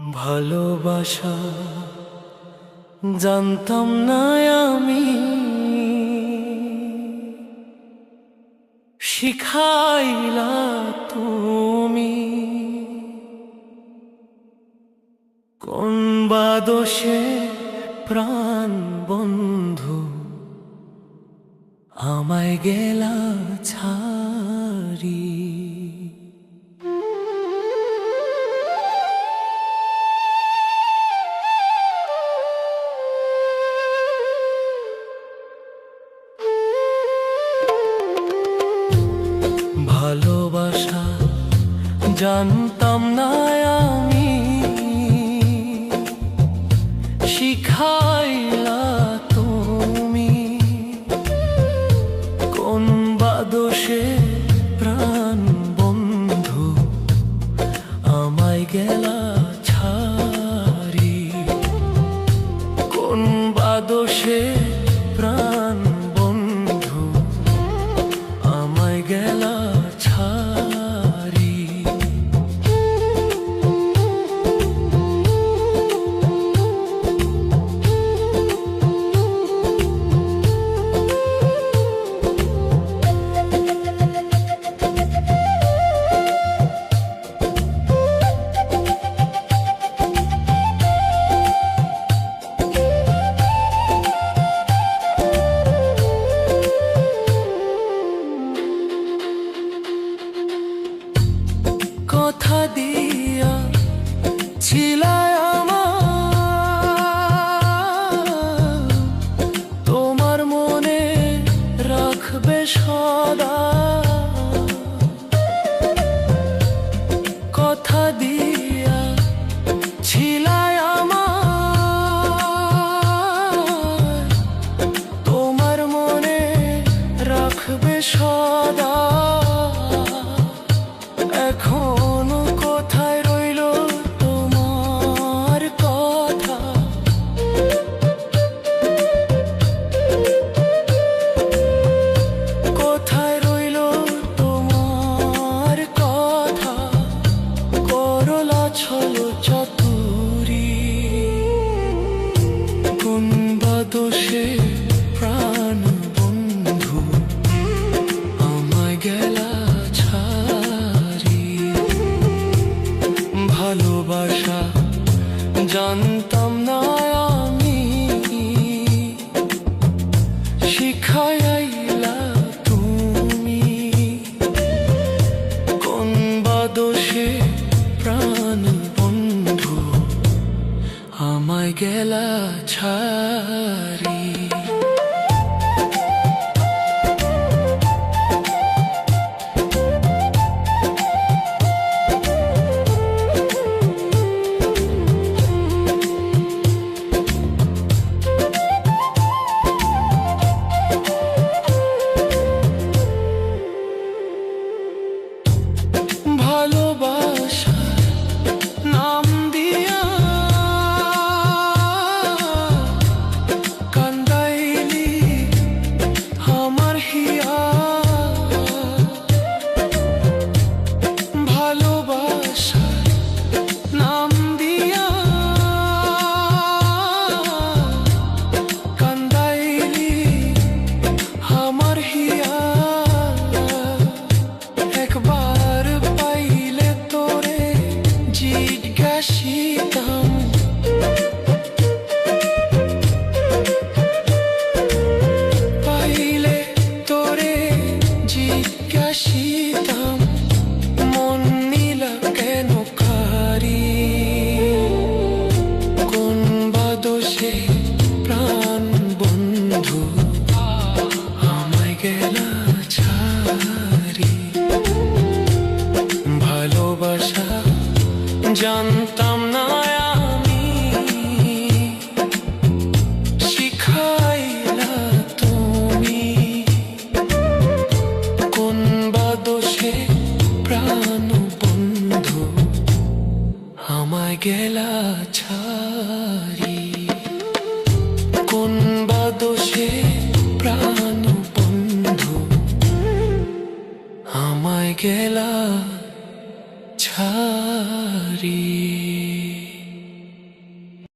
ভালোবাসা জানতাম না আমি, শিখাইলা তুমি। কোন বা দোষে প্রাণ বন্ধু আমায় গেলা ছাড়ি। ভালোবাসা জানতাম না আমি, শিখাইলা তুমি। কোন বা দোষে প্রাণ বন্ধু আমায় গেলা ছাড়ি। কোন বা দোষে প্রাণ বন্ধু আমায় গেলা ছাড়ি। কথা দিয়া ছিলাই আমার, তোমার মনে রাখবে সদা। কথা দিয়া ছিলাই আমার, তোমার মনে রাখবে সদা। এখনো কোথায় রইল তোমার কথা, কোথায় রইল তোমার কথা। করলা ছলো চাতুরি, কোন বা দোষে প্রাণ বন্ধু আমায় গেলা ছাড়ি। ভালোবাসা জানতাম না আমি, শিখাইলা তুমি। কোন বা দোষে প্রাণ বন্ধু আমায় গেলা ছাড়ি। ভালোবাসার নাম দিয়া কান্দাইলি আমার হিয়া। ভালোবাসার নাম দিয়া কান্দাইলি আমার হিয়া। একবার পাইলে তোরে জিজ্ঞাসিতাম, পাইলে তোরে জিজ্ঞাসিতাম, মন নিলা কেন কারি। কোন বা দোষে প্রাণ বন্ধু আমায় গেলা ছাড়ি। ভালোবাসা জানতাম না আমি, শিখাইলা তুমি। কোন বা দোষে প্রাণ বন্ধু আমায় গেলা ছাড়ি। কোন বা দোষে প্রাণ বন্ধু আমায় গেলা